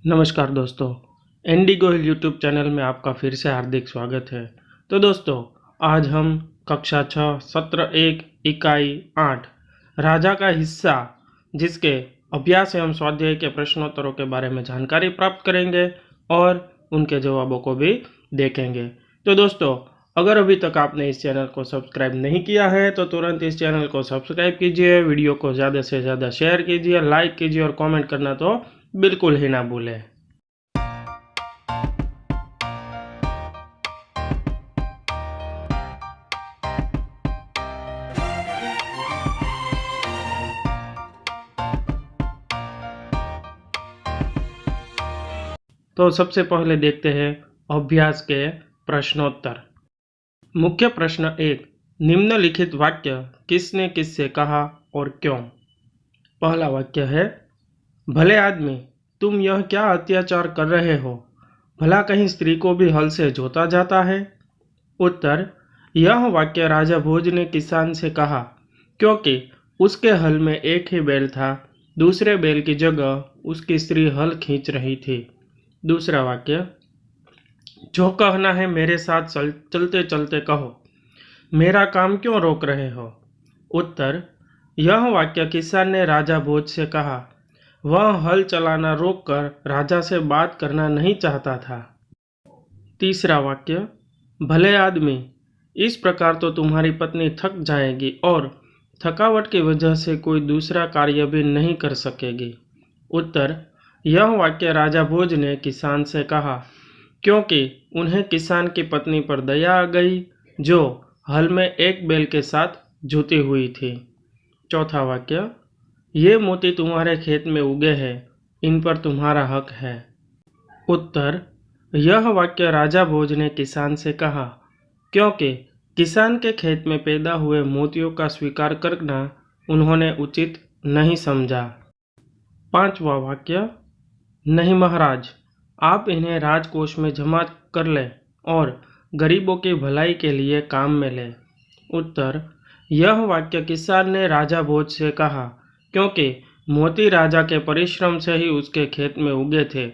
नमस्कार दोस्तों, ND Gohil YouTube channel में आपका फिर से हार्दिक स्वागत है। तो दोस्तों, आज हम कक्षा 6 सत्र 1 इकाई 8 राजा का हिस्सा जिसके अभ्यास एवं स्वाध्याय के प्रश्नोत्तरों के बारे में जानकारी प्राप्त करेंगे और उनके जवाबों को भी देखेंगे। तो दोस्तों, अगर अभी तक आपने इस चैनल को सब्सक्राइब नहीं किया है तो तुरंत इस चैनल को सब्सक्राइब कीजिए, वीडियो को ज़्यादा से ज़्यादा शेयर कीजिए, लाइक कीजिए और कमेंट करना तो बिल्कुल ही ना भूलें। तो सबसे पहले देखते हैं अभ्यास के प्रश्नोत्तर। मुख्य प्रश्न 1, निम्नलिखित वाक्य किसने किससे कहा और क्यों। पहला वाक्य है, भले आदमी तुम यह क्या अत्याचार कर रहे हो, भला कहीं स्त्री को भी हल से जोता जाता है। उत्तर, यह वाक्य राजा भोज ने किसान से कहा क्योंकि उसके हल में एक ही बैल था, दूसरे बैल की जगह उसकी स्त्री हल खींच रही थी। दूसरा वाक्य, जो कहना है मेरे साथ चलते चलते कहो, मेरा काम क्यों रोक रहे हो। उत्तर, यह वाक्य किसान ने राजा भोज से कहा, वह हल चलाना रोककर राजा से बात करना नहीं चाहता था। तीसरा वाक्य, भले आदमी, इस प्रकार तो तुम्हारी पत्नी थक जाएगी और थकावट की वजह से कोई दूसरा कार्य भी नहीं कर सकेगी। उत्तर, यह वाक्य राजा भोज ने किसान से कहा क्योंकि उन्हें किसान की पत्नी पर दया आ गई जो हल में एक बैल के साथ जुती हुई थी। चौथा वाक्य, ये मोती तुम्हारे खेत में उगे हैं, इन पर तुम्हारा हक है। उत्तर, यह वाक्य राजा भोज ने किसान से कहा क्योंकि किसान के खेत में पैदा हुए मोतियों का स्वीकार करना उन्होंने उचित नहीं समझा। पांचवा वाक्य, नहीं महाराज, आप इन्हें राजकोष में जमा कर लें और गरीबों की भलाई के लिए काम में लें। उत्तर, यह वाक्य किसान ने राजा भोज से कहा क्योंकि मोती राजा के परिश्रम से ही उसके खेत में उगे थे,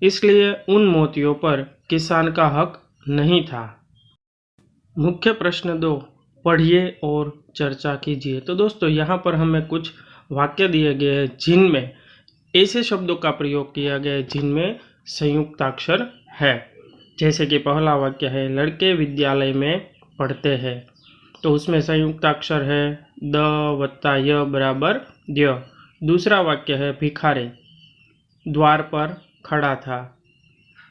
इसलिए उन मोतियों पर किसान का हक नहीं था। मुख्य प्रश्न 2, पढ़िए और चर्चा कीजिए। तो दोस्तों, यहाँ पर हमें कुछ वाक्य दिए गए हैं जिनमें ऐसे शब्दों का प्रयोग किया गया है जिनमें संयुक्ताक्षर है। जैसे कि पहला वाक्य है, लड़के विद्यालय में पढ़ते हैं, तो उसमें संयुक्ताक्षर है द वत्ता य बराबर द्य। दूसरा वाक्य है, भिखारी द्वार पर खड़ा था।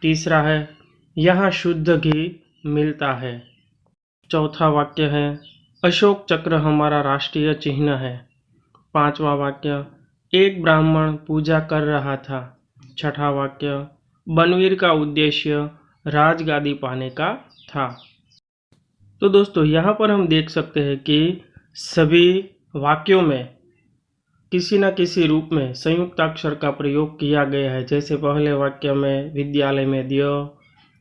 तीसरा है, यहाँ शुद्ध घी मिलता है। चौथा वाक्य है, अशोक चक्र हमारा राष्ट्रीय चिन्ह है। पांचवा वाक्य, एक ब्राह्मण पूजा कर रहा था। छठा वाक्य, बनवीर का उद्देश्य राजगादी पाने का था। तो दोस्तों, यहाँ पर हम देख सकते हैं कि सभी वाक्यों में किसी न किसी रूप में संयुक्ताक्षर का प्रयोग किया गया है। जैसे पहले वाक्य में विद्यालय में द्य,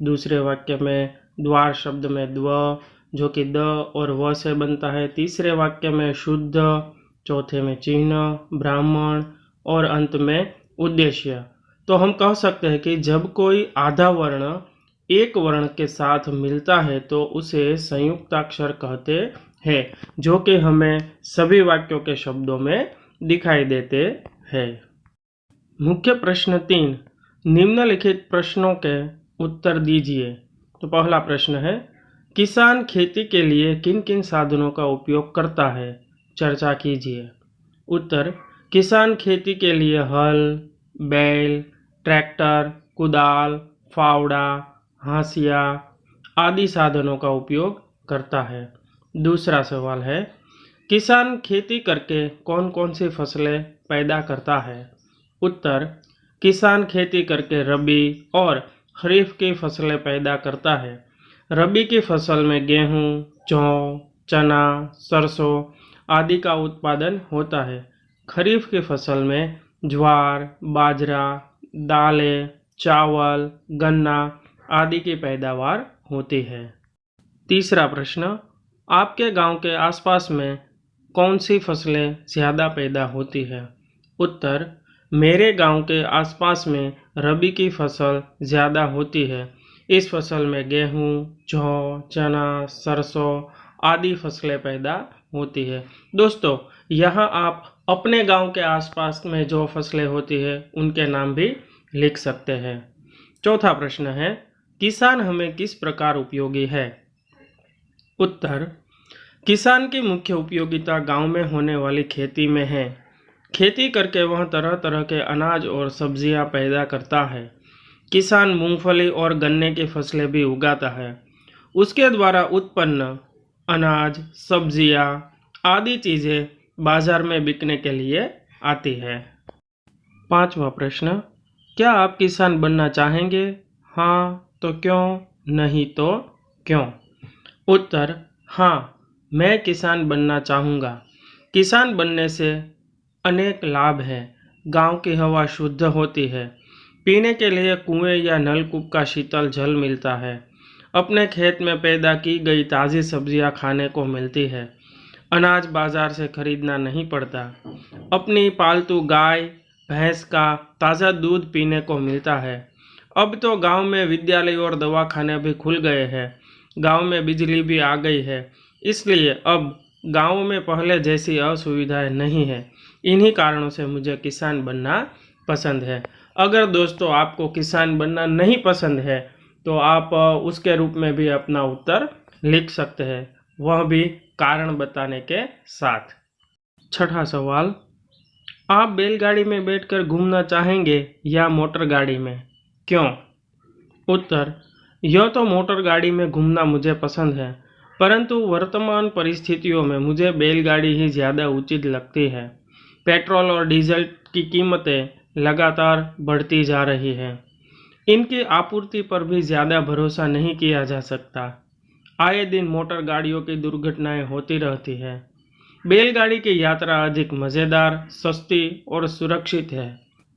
दूसरे वाक्य में द्वार शब्द में द्व जो कि द और व से बनता है, तीसरे वाक्य में शुद्ध, चौथे में चिन्ह, ब्राह्मण और अंत में उद्देश्य। तो हम कह सकते हैं कि जब कोई आधा वर्ण एक वर्ण के साथ मिलता है तो उसे संयुक्ताक्षर कहते हैं, जो कि हमें सभी वाक्यों के शब्दों में दिखाई देते हैं। मुख्य प्रश्न 3, निम्नलिखित प्रश्नों के उत्तर दीजिए। तो पहला प्रश्न है, किसान खेती के लिए किन किन साधनों का उपयोग करता है, चर्चा कीजिए। उत्तर, किसान खेती के लिए हल, बैल, ट्रैक्टर, कुदाल, फावड़ा, हांसिया आदि साधनों का उपयोग करता है। दूसरा सवाल है, किसान खेती करके कौन कौन सी फसलें पैदा करता है। उत्तर, किसान खेती करके रबी और खरीफ की फसलें पैदा करता है। रबी की फसल में गेहूँ, जौ, चना, सरसों आदि का उत्पादन होता है। खरीफ की फसल में ज्वार, बाजरा, दालें, चावल, गन्ना आदि की पैदावार होती है। तीसरा प्रश्न, आपके गांव के आसपास में कौन सी फसलें ज़्यादा पैदा होती है। उत्तर, मेरे गांव के आसपास में रबी की फसल ज़्यादा होती है। इस फसल में गेहूँ, जौ, चना, सरसों आदि फसलें पैदा होती है। दोस्तों, यहाँ आप अपने गांव के आसपास में जो फसलें होती है उनके नाम भी लिख सकते हैं। चौथा प्रश्न है, किसान हमें किस प्रकार उपयोगी है? उत्तर, किसान की मुख्य उपयोगिता गांव में होने वाली खेती में है। खेती करके वह तरह तरह के अनाज और सब्जियां पैदा करता है। किसान मूंगफली और गन्ने की फसलें भी उगाता है। उसके द्वारा उत्पन्न अनाज, सब्जियां आदि चीज़ें बाजार में बिकने के लिए आती है। पांचवा प्रश्न, क्या आप किसान बनना चाहेंगे? हाँ तो क्यों, नहीं तो क्यों? उत्तर, हाँ, मैं किसान बनना चाहूँगा। किसान बनने से अनेक लाभ हैं। गांव की हवा शुद्ध होती है। पीने के लिए कुएं या नलकूप का शीतल जल मिलता है। अपने खेत में पैदा की गई ताज़ी सब्जियां खाने को मिलती है। अनाज बाजार से खरीदना नहीं पड़ता। अपनी पालतू गाय, भैंस का ताज़ा दूध पीने को मिलता है। अब तो गांव में विद्यालय और दवाखाने भी खुल गए हैं। गांव में बिजली भी आ गई है। इसलिए अब गांव में पहले जैसी असुविधाएं नहीं है। इन्हीं कारणों से मुझे किसान बनना पसंद है। अगर दोस्तों आपको किसान बनना नहीं पसंद है तो आप उसके रूप में भी अपना उत्तर लिख सकते हैं, वह भी कारण बताने के साथ। छठा सवाल, आप बैलगाड़ी में बैठकर घूमना चाहेंगे या मोटर गाड़ी में? क्यों? उत्तर, यह तो मोटर गाड़ी में घूमना मुझे पसंद है, परंतु वर्तमान परिस्थितियों में मुझे बैलगाड़ी ही ज़्यादा उचित लगती है। पेट्रोल और डीजल की कीमतें लगातार बढ़ती जा रही हैं। इनकी आपूर्ति पर भी ज़्यादा भरोसा नहीं किया जा सकता। आए दिन मोटर गाड़ियों की दुर्घटनाएं होती रहती है। बैलगाड़ी की यात्रा अधिक मज़ेदार, सस्ती और सुरक्षित है।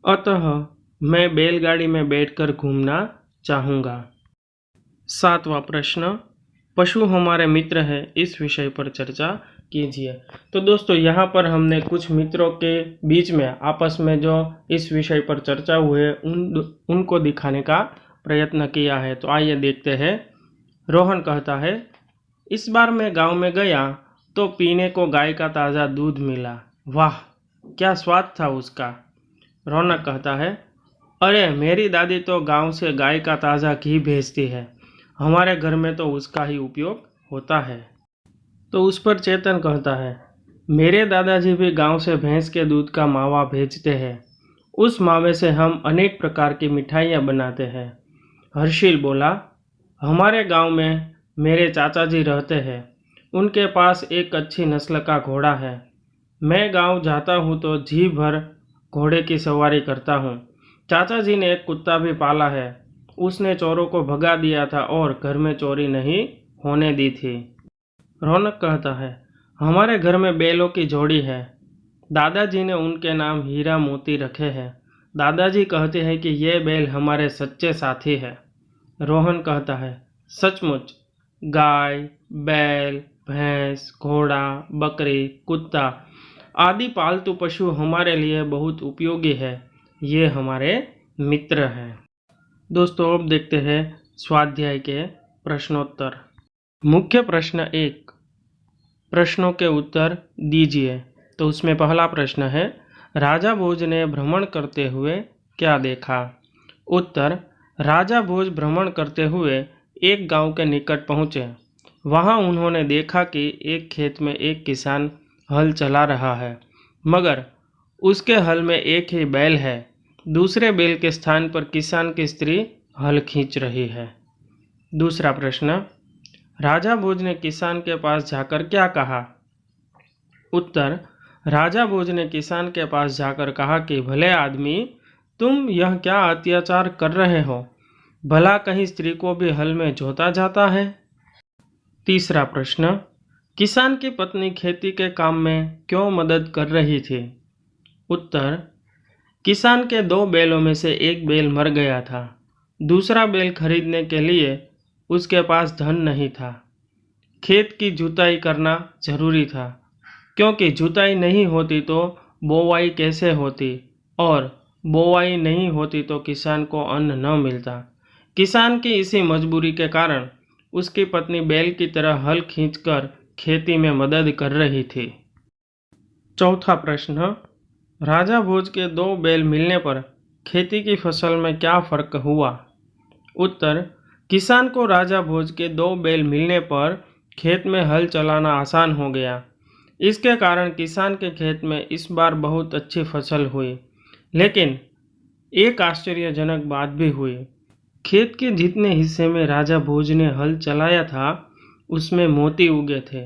अतः मैं बैलगाड़ी में बैठकर घूमना चाहूँगा। सातवां प्रश्न, पशु हमारे मित्र हैं, इस विषय पर चर्चा कीजिए। तो दोस्तों, यहाँ पर हमने कुछ मित्रों के बीच में आपस में जो इस विषय पर चर्चा हुए उनको दिखाने का प्रयत्न किया है। तो आइए देखते हैं। रोहन कहता है, इस बार मैं गांव में गया तो पीने को गाय का ताज़ा दूध मिला। वाह, क्या स्वाद था उसका। रौनक कहता है, अरे मेरी दादी तो गांव से गाय का ताज़ा घी भेजती है। हमारे घर में तो उसका ही उपयोग होता है। तो उस पर चेतन कहता है, मेरे दादाजी भी गांव से भैंस के दूध का मावा भेजते हैं। उस मावे से हम अनेक प्रकार की मिठाइयाँ बनाते हैं। हर्षिल बोला, हमारे गांव में मेरे चाचा जी रहते हैं। उनके पास एक अच्छी नस्ल का घोड़ा है। मैं गांव जाता हूँ तो जी भर घोड़े की सवारी करता हूँ। चाचा जी ने एक कुत्ता भी पाला है। उसने चोरों को भगा दिया था और घर में चोरी नहीं होने दी थी। रौनक कहता है, हमारे घर में बैलों की जोड़ी है। दादाजी ने उनके नाम हीरा मोती रखे हैं। दादाजी कहते हैं कि ये बैल हमारे सच्चे साथी हैं। रोहन कहता है, सचमुच गाय, बैल, भैंस, घोड़ा, बकरी, कुत्ता आदि पालतू पशु हमारे लिए बहुत उपयोगी है। ये हमारे मित्र हैं। दोस्तों, अब देखते हैं स्वाध्याय के प्रश्नोत्तर। मुख्य प्रश्न 1, प्रश्नों के उत्तर दीजिए। तो उसमें पहला प्रश्न है, राजा भोज ने भ्रमण करते हुए क्या देखा? उत्तर, राजा भोज भ्रमण करते हुए एक गांव के निकट पहुँचे। वहां उन्होंने देखा कि एक खेत में एक किसान हल चला रहा है, मगर उसके हल में एक ही बैल है। दूसरे बैल के स्थान पर किसान की स्त्री हल खींच रही है। दूसरा प्रश्न, राजा भोज ने किसान के पास जाकर क्या कहा? उत्तर, राजा भोज ने किसान के पास जाकर कहा कि भले आदमी, तुम यह क्या अत्याचार कर रहे हो? भला कहीं स्त्री को भी हल में जोता जाता है? तीसरा प्रश्न, किसान की पत्नी खेती के काम में क्यों मदद कर रही थी? उत्तर, किसान के 2 बैलों में से एक बैल मर गया था। दूसरा बैल खरीदने के लिए उसके पास धन नहीं था। खेत की जुताई करना जरूरी था, क्योंकि जुताई नहीं होती तो बोवाई कैसे होती और बोवाई नहीं होती तो किसान को अन्न न मिलता। किसान की इसी मजबूरी के कारण उसकी पत्नी बैल की तरह हल खींचकर खेती में मदद कर रही थी। चौथा प्रश्न, राजा भोज के 2 बैल मिलने पर खेती की फसल में क्या फर्क हुआ? उत्तर, किसान को राजा भोज के 2 बैल मिलने पर खेत में हल चलाना आसान हो गया। इसके कारण किसान के खेत में इस बार बहुत अच्छी फसल हुई। लेकिन एक आश्चर्यजनक बात भी हुई। खेत के जितने हिस्से में राजा भोज ने हल चलाया था उसमें मोती उगे थे।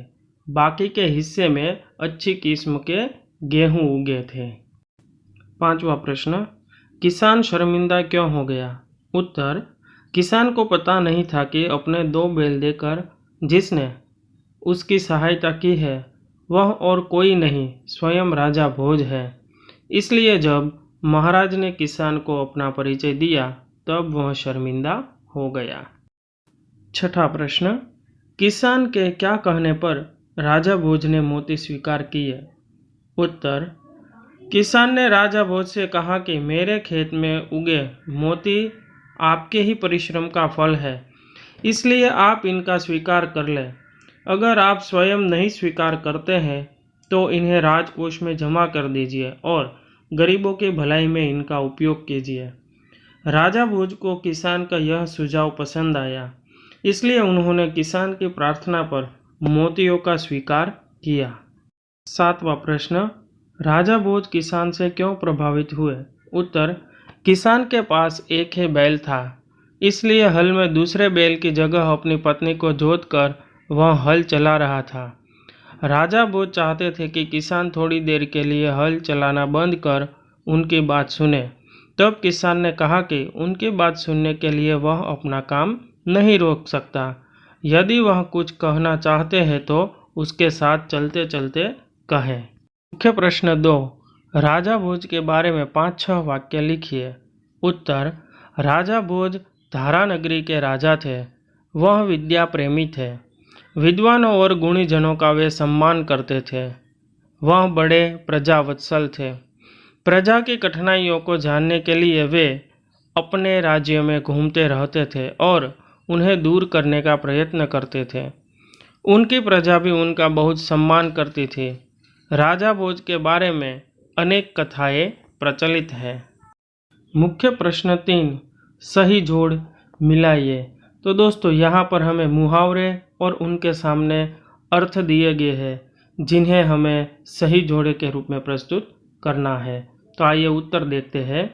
बाकी के हिस्से में अच्छी किस्म के गेहूं उगे थे। पांचवा प्रश्न, किसान शर्मिंदा क्यों हो गया? उत्तर, किसान को पता नहीं था कि अपने 2 बैल देकर जिसने उसकी सहायता की है वह और कोई नहीं स्वयं राजा भोज है। इसलिए जब महाराज ने किसान को अपना परिचय दिया तब वह शर्मिंदा हो गया। छठा प्रश्न, किसान के क्या कहने पर राजा भोज ने मोती स्वीकार किए? उत्तर, किसान ने राजा भोज से कहा कि मेरे खेत में उगे मोती आपके ही परिश्रम का फल है, इसलिए आप इनका स्वीकार कर लें। अगर आप स्वयं नहीं स्वीकार करते हैं तो इन्हें राजकोष में जमा कर दीजिए और गरीबों की भलाई में इनका उपयोग कीजिए। राजा भोज को किसान का यह सुझाव पसंद आया, इसलिए उन्होंने किसान की प्रार्थना पर मोतियों का स्वीकार किया। सातवां प्रश्न, राजा भोज किसान से क्यों प्रभावित हुए? उत्तर, किसान के पास एक ही बैल था, इसलिए हल में दूसरे बैल की जगह अपनी पत्नी को जोतकर वह हल चला रहा था। राजा भोज चाहते थे कि किसान थोड़ी देर के लिए हल चलाना बंद कर उनकी बात सुने। तब किसान ने कहा कि उनकी बात सुनने के लिए वह अपना काम नहीं रोक सकता। यदि वह कुछ कहना चाहते हैं तो उसके साथ चलते चलते कहें। मुख्य प्रश्न 2, राजा भोज के बारे में 5-6 वाक्य लिखिए। उत्तर, राजा भोज धारा नगरी के राजा थे। वह विद्या प्रेमी थे। विद्वानों और गुणीजनों का वे सम्मान करते थे। वह बड़े प्रजावत्सल थे। प्रजा की कठिनाइयों को जानने के लिए वे अपने राज्य में घूमते रहते थे और उन्हें दूर करने का प्रयत्न करते थे। उनकी प्रजा भी उनका बहुत सम्मान करती थी। राजा भोज के बारे में अनेक कथाएं प्रचलित हैं। मुख्य प्रश्न 3, सही जोड़ मिलाइए। तो दोस्तों यहाँ पर हमें मुहावरे और उनके सामने अर्थ दिए गए हैं जिन्हें हमें सही जोड़े के रूप में प्रस्तुत करना है। तो आइए उत्तर देखते हैं।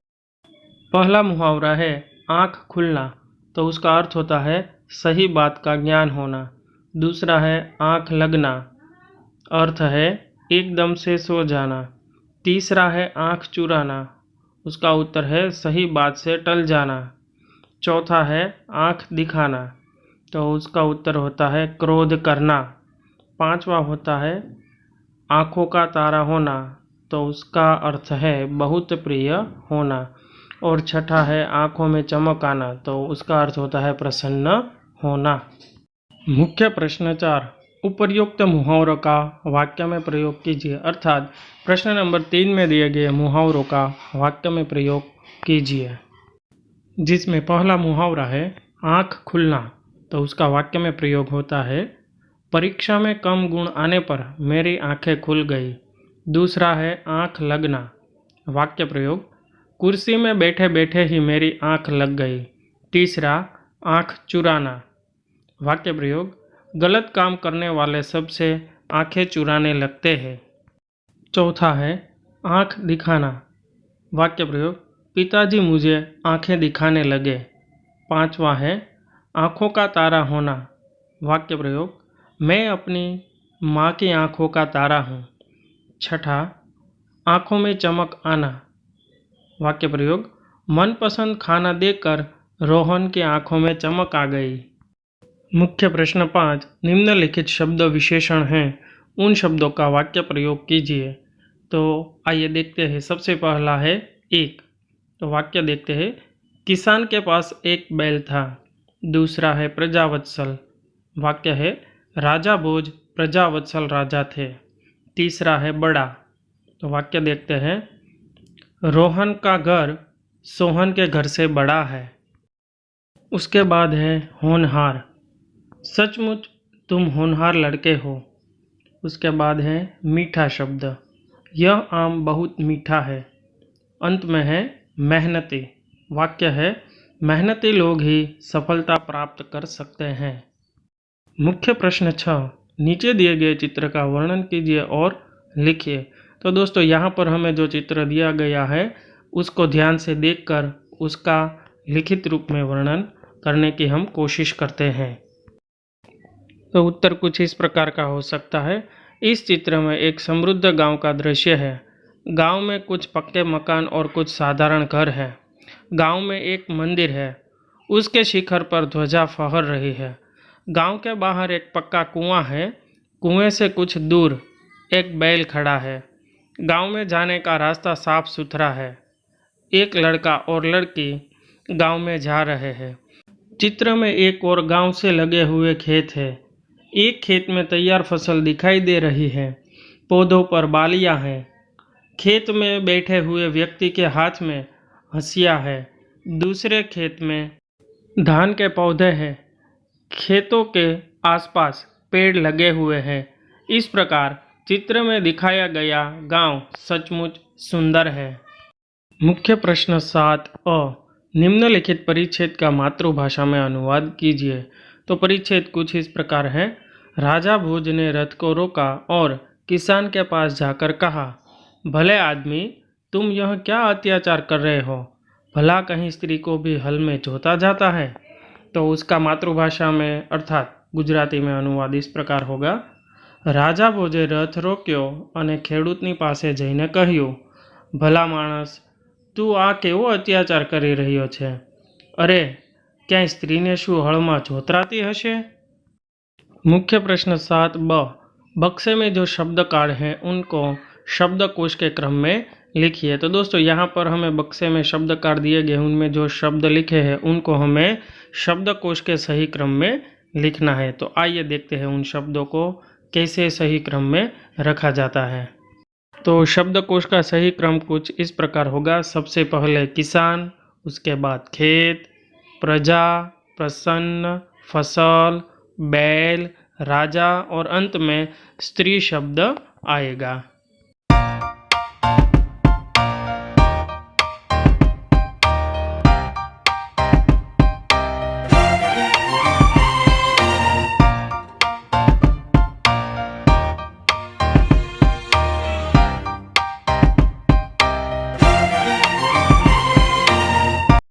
पहला मुहावरा है आँख खुलना, तो उसका अर्थ होता है सही बात का ज्ञान होना। दूसरा है आँख लगना, अर्थ है एकदम से सो जाना। तीसरा है आँख चुराना, उसका उत्तर है सही बात से टल जाना। चौथा है आँख दिखाना, तो उसका उत्तर होता है क्रोध करना। पांचवा होता है आँखों का तारा होना, तो उसका अर्थ है बहुत प्रिय होना। और छठा है आँखों में चमक आना, तो उसका अर्थ होता है प्रसन्न होना। मुख्य प्रश्न 4, उपर्युक्त मुहावरों का वाक्य में प्रयोग कीजिए। अर्थात प्रश्न नंबर 3 में दिए गए मुहावरों का वाक्य में प्रयोग कीजिए। जिसमें पहला मुहावरा है आँख खुलना, तो उसका वाक्य में प्रयोग होता है परीक्षा में कम गुण आने पर मेरी आंखें खुल गई। दूसरा है आँख लगना, वाक्य प्रयोग कुर्सी में बैठे बैठे ही मेरी आँख लग गई। तीसरा आँख चुराना, वाक्य प्रयोग गलत काम करने वाले सबसे आंखें चुराने लगते हैं। चौथा है आँख दिखाना, वाक्य प्रयोग पिताजी मुझे आंखें दिखाने लगे। पांचवा है आँखों का तारा होना, वाक्य प्रयोग मैं अपनी माँ की आँखों का तारा हूँ। छठा आँखों में चमक आना, वाक्य प्रयोग मनपसंद खाना देखकर रोहन की आँखों में चमक आ गई। मुख्य प्रश्न 5, निम्नलिखित शब्द विशेषण हैं, उन शब्दों का वाक्य प्रयोग कीजिए। तो आइए देखते हैं। सबसे पहला है एक, तो वाक्य देखते हैं किसान के पास एक बैल था। दूसरा है प्रजावत्सल, वाक्य है राजा भोज प्रजावत्सल राजा थे। तीसरा है बड़ा, तो वाक्य देखते हैं रोहन का घर सोहन के घर से बड़ा है। उसके बाद है होनहार, सचमुच तुम होनहार लड़के हो। उसके बाद है मीठा शब्द, यह आम बहुत मीठा है। अंत में है मेहनती, वाक्य है मेहनती लोग ही सफलता प्राप्त कर सकते हैं। मुख्य प्रश्न 6, नीचे दिए गए चित्र का वर्णन कीजिए और लिखिए। तो दोस्तों यहाँ पर हमें जो चित्र दिया गया है उसको ध्यान से देखकर उसका लिखित रूप में वर्णन करने की हम कोशिश करते हैं। तो उत्तर कुछ इस प्रकार का हो सकता है। इस चित्र में एक समृद्ध गांव का दृश्य है। गांव में कुछ पक्के मकान और कुछ साधारण घर हैं। गांव में एक मंदिर है, उसके शिखर पर ध्वजा फहर रही है। गांव के बाहर एक पक्का कुआं है, कुएं से कुछ दूर एक बैल खड़ा है। गांव में जाने का रास्ता साफ सुथरा है। एक लड़का और लड़की गांव में जा रहे हैं। चित्र में एक और गांव से लगे हुए खेत है। एक खेत में तैयार फसल दिखाई दे रही है, पौधों पर बालियां हैं। खेत में बैठे हुए व्यक्ति के हाथ में हंसिया है। दूसरे खेत में धान के पौधे हैं। खेतों के आसपास पेड़ लगे हुए हैं। इस प्रकार चित्र में दिखाया गया गांव सचमुच सुंदर है। मुख्य प्रश्न 7 अ, निम्नलिखित परिच्छेद का मातृभाषा में अनुवाद कीजिए। तो परिच्छेद कुछ इस प्रकार है। राजा भोज ने रथ को रोका और किसान के पास जाकर कहा, भले आदमी, तुम यह क्या अत्याचार कर रहे हो? भला कहीं स्त्री को भी हल में जोता जाता है? तो उसका मातृभाषा में अर्थात गुजराती में अनुवाद इस प्रकार होगा। राजा भोजे रथ रोક્યો અને ખેડૂતની પાસે જઈને કહ્યું, ભલા માણસ, તું આ કેવો અત્યાચાર કરી રહ્યો છે? અરે, ક્યાંય સ્ત્રીને શું હળમાં જોતરાતી હશે? मुख्य प्रश्न 7 ब, बक्से में जो शब्द कार्ड हैं उनको शब्दकोश के क्रम में लिखिए। तो दोस्तों यहाँ पर हमें बक्से में शब्द कार्ड दिए गए, उनमें जो शब्द लिखे हैं उनको हमें शब्दकोश के सही क्रम में लिखना है। तो आइए देखते हैं उन शब्दों को कैसे सही क्रम में रखा जाता है। तो शब्दकोश का सही क्रम कुछ इस प्रकार होगा। सबसे पहले किसान, उसके बाद खेत, प्रजा, प्रसन्न, फसल, बैल, राजा और अंत में स्त्री शब्द आएगा।